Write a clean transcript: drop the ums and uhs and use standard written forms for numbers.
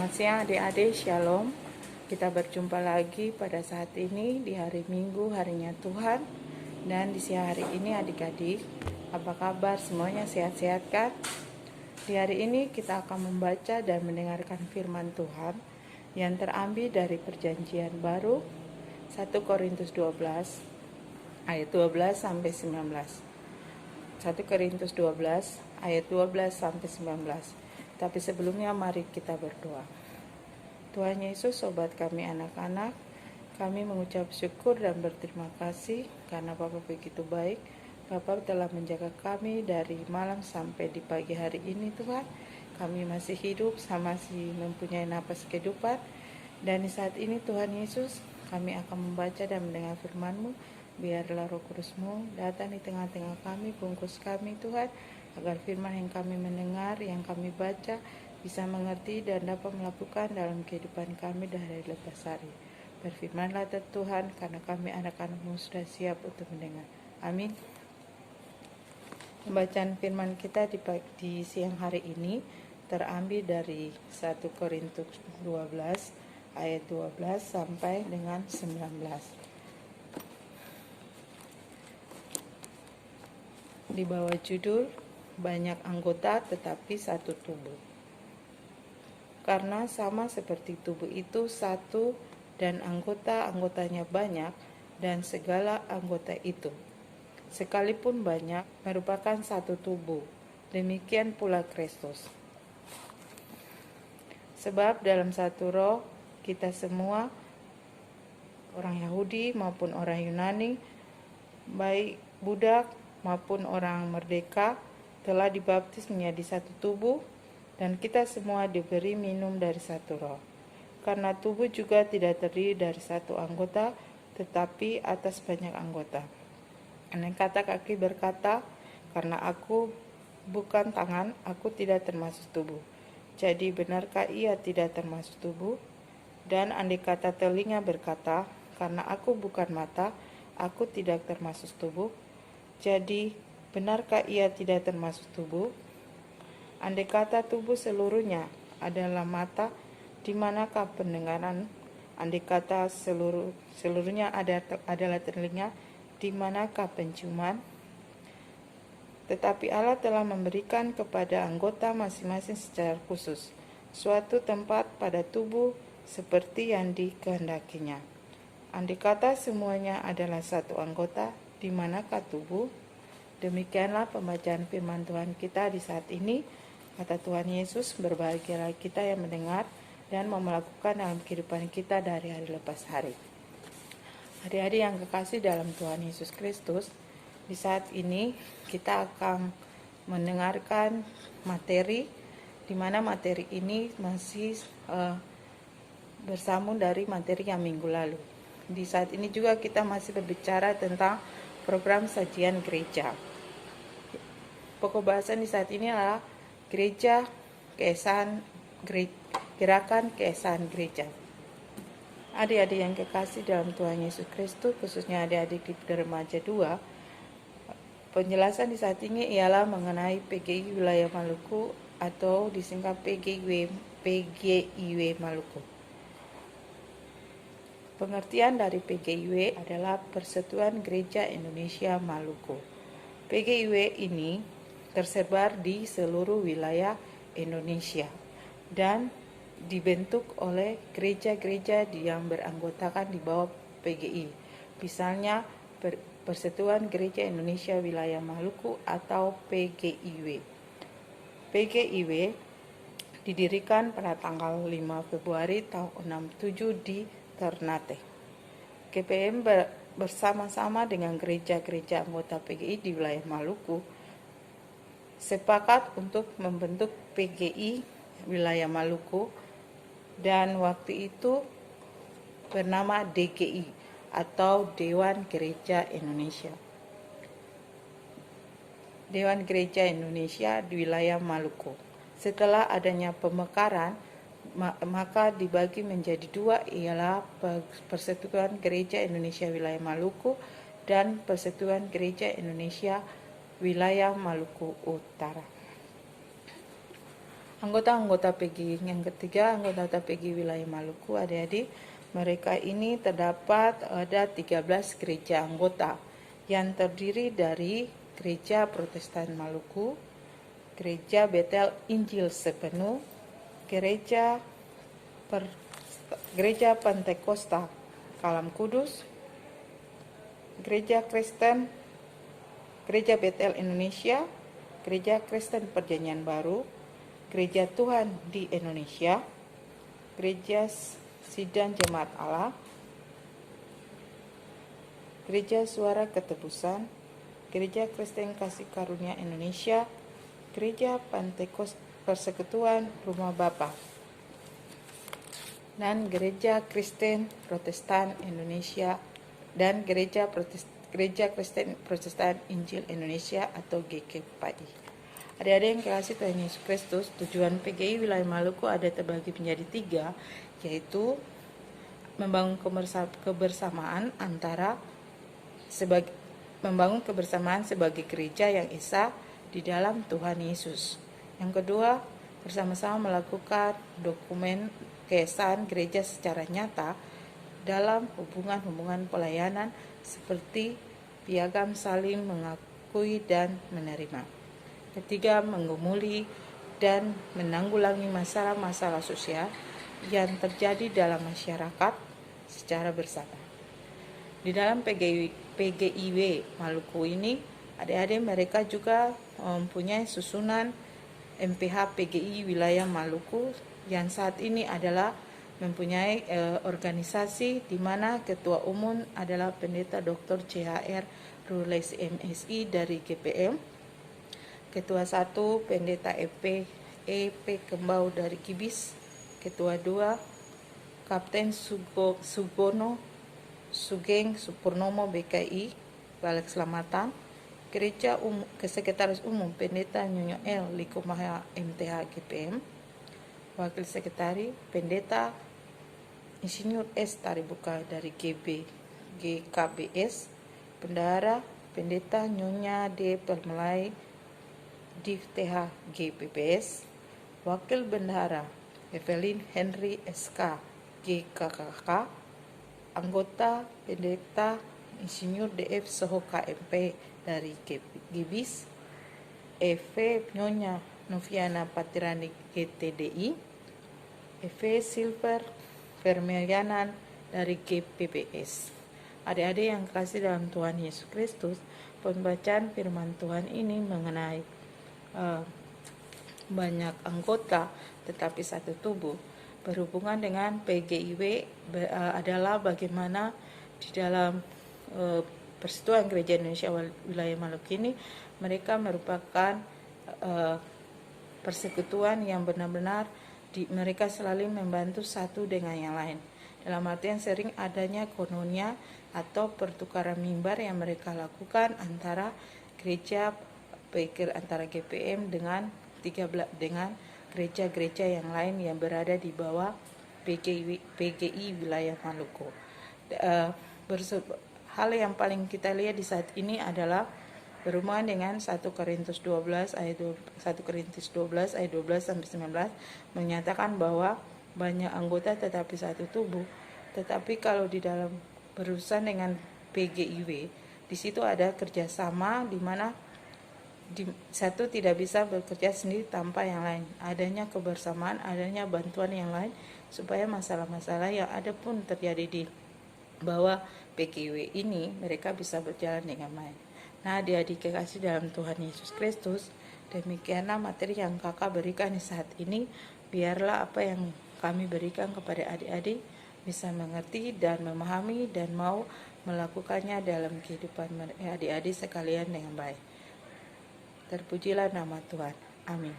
Selamat siang adik-adik, Shalom. Kita berjumpa lagi pada saat ini di hari Minggu, harinya Tuhan. Dan di siang hari ini adik-adik, apa kabar? Semuanya sehat-sehat kan? Di hari ini kita akan membaca dan mendengarkan firman Tuhan yang terambil dari perjanjian baru 1 Korintus 12 ayat 12 sampai 19. 1 Korintus 12 ayat 12 sampai 19. Tapi sebelumnya mari kita berdoa. Tuhan Yesus, sobat kami anak-anak, kami mengucap syukur dan berterima kasih karena Bapa begitu baik. Bapa telah menjaga kami dari malam sampai di pagi hari ini Tuhan. Kami masih hidup, masih mempunyai napas kehidupan. Dan di saat ini Tuhan Yesus, kami akan membaca dan mendengar firman-Mu. Biarlah Roh Kudus-Mu datang di tengah-tengah kami, bungkus kami Tuhan, agar firman yang kami mendengar, yang kami baca, bisa mengerti dan dapat melakukan dalam kehidupan kami dari lepas hari. Berfirmanlah Tuhan, karena kami anak-anak-Mu sudah siap untuk mendengar. Amin. Pembacaan firman kita di siang hari ini terambil dari 1 Korintus 12 ayat 12 sampai dengan 19. Di bawah judul banyak anggota tetapi satu tubuh. Karena sama seperti tubuh itu satu dan anggotanya banyak, dan segala anggota itu, sekalipun banyak, merupakan satu tubuh. Demikian pula Kristus. Sebab dalam satu roh kita semua, orang Yahudi maupun orang Yunani, baik budak maupun orang merdeka, telah dibaptis menjadi satu tubuh, dan kita semua diberi minum dari satu roh. Karena tubuh juga tidak terdiri dari satu anggota, tetapi atas banyak anggota. Andai kata kaki berkata, karena aku bukan tangan, aku tidak termasuk tubuh. Jadi benarkah ia tidak termasuk tubuh? Dan andai kata telinga berkata, karena aku bukan mata, aku tidak termasuk tubuh. Jadi benarkah ia tidak termasuk tubuh? Andai kata tubuh seluruhnya adalah mata, di manakah pendengaran? Andai kata seluruhnya adalah telinga, di manakah penciuman? Tetapi Allah telah memberikan kepada anggota masing-masing secara khusus suatu tempat pada tubuh seperti yang dikehendakinya. Andai kata semuanya adalah satu anggota, di manakah tubuh? Demikianlah pembacaan firman Tuhan kita di saat ini. Kata Tuhan Yesus, berbahagialah kita yang mendengar dan mau melakukan dalam kehidupan kita dari hari lepas hari. Adik-adik yang kekasih dalam Tuhan Yesus Kristus, di saat ini kita akan mendengarkan materi, di mana materi ini masih bersambung dari materi yang minggu lalu. Di saat ini juga kita masih berbicara tentang program sajian gereja. Pokok bahasan di saat ini adalah gerakan keesaan gereja. Adik-adik yang kekasih dalam Tuhan Yesus Kristus, khususnya adik-adik di remaja 2, penjelasan di saat ini ialah mengenai PGI wilayah Maluku atau disingkat PGIW Maluku. Pengertian dari PGIW adalah Persatuan Gereja Indonesia Maluku. PGIW ini tersebar di seluruh wilayah Indonesia dan dibentuk oleh gereja-gereja yang beranggotakan di bawah PGI. Misalnya Persatuan Gereja Indonesia Wilayah Maluku atau PGIW. PGIW didirikan pada tanggal 5 Februari tahun 67 di Ternate. GPM bersama-sama dengan gereja-gereja anggota PGI di wilayah Maluku sepakat untuk membentuk PGI wilayah Maluku, dan waktu itu bernama DGI atau Dewan Gereja Indonesia. Dewan Gereja Indonesia di wilayah Maluku. Setelah adanya pemekaran, maka dibagi menjadi dua, ialah Persatuan Gereja Indonesia Wilayah Maluku dan Persatuan Gereja Indonesia Wilayah Maluku Utara. Anggota-anggota PGI yang ketiga, anggota PGI wilayah Maluku, adik-adik, mereka ini terdapat ada 13 gereja anggota yang terdiri dari Gereja Protestan Maluku, Gereja Betel Injil Sepenuh, Gereja Pantekosta Kalam Kudus, Gereja Kristen, Gereja Betel Indonesia, Gereja Kristen Perjanjian Baru, Gereja Tuhan di Indonesia, Gereja Sidang Jemaat Allah, Gereja Suara Ketebusan, Gereja Kristen Kasih Karunia Indonesia, Gereja Pantekosta Persekutuan Rumah Bapa, dan Gereja Kristen Protestan Indonesia dan Gereja Kristen Protestan Injil Indonesia atau GKPI. Adik-adik yang kekasih Tuhan Yesus Kristus, tujuan PGI wilayah Maluku ada terbagi menjadi 3, yaitu membangun kebersamaan sebagai gereja yang esa di dalam Tuhan Yesus. Yang kedua, bersama-sama melakukan dokumen keesaan gereja secara nyata dalam hubungan pelayanan seperti piagam saling mengakui dan menerima. Ketiga, menggumuli dan menanggulangi masalah-masalah sosial yang terjadi dalam masyarakat secara bersama. Di dalam PGIW Maluku ini, adik-adik mereka juga mempunyai susunan MPH PGI wilayah Maluku yang saat ini adalah mempunyai organisasi di mana ketua umum adalah Pendeta Dr. CHR Rules MSI dari GPM, Ketua 1 Pendeta EP Kembau dari Kibis, Ketua 2 Kapten Sugono Sugeng Supurnomo BKI Balik Keselamatan, Sekretaris Umum Pendeta Nyonya L Likumaha MTH GPM, Wakil Sekretari Pendeta Insinyur S Taribuka dari GKBS, Bendahara Pendeta Nyonya D Permelai Div TH GPPS, Wakil Bendahara Evelyn Henry SK GKKK, Anggota Pendeta Insinyur DF Soho KMP dari GBIS, EV Nyonya Noviana Patirani GTDI, EV Silver Vermelianan dari GPPS. Adik-adik yang kasih dalam Tuhan Yesus Kristus, pembacaan firman Tuhan ini mengenai banyak anggota tetapi satu tubuh berhubungan dengan PGIW adalah bagaimana di dalam Persekutuan Gereja Indonesia wilayah Maluku ini mereka merupakan persekutuan yang benar-benar mereka selalu membantu satu dengan yang lain. Dalam artian sering adanya kononia atau pertukaran mimbar yang mereka lakukan antara gereja antara GPM dengan gereja-gereja yang lain yang berada di bawah PGI wilayah Maluku. Hal yang paling kita lihat di saat ini adalah berhubungan dengan 1 Korintus 12 ayat 12 sampai 19 menyatakan bahwa banyak anggota tetapi satu tubuh. Tetapi kalau di dalam berurusan dengan PGIW, di situ ada kerjasama di mana satu tidak bisa bekerja sendiri tanpa yang lain. Adanya kebersamaan, adanya bantuan yang lain supaya masalah-masalah yang ada pun terjadi di bawah PGIW ini mereka bisa berjalan dengan baik. Nah, adik-adik kekasih dalam Tuhan Yesus Kristus, demikianlah materi yang kakak berikan di saat ini. Biarlah apa yang kami berikan kepada adik-adik bisa mengerti dan memahami dan mau melakukannya dalam kehidupan adik-adik sekalian dengan baik. Terpujilah nama Tuhan. Amin.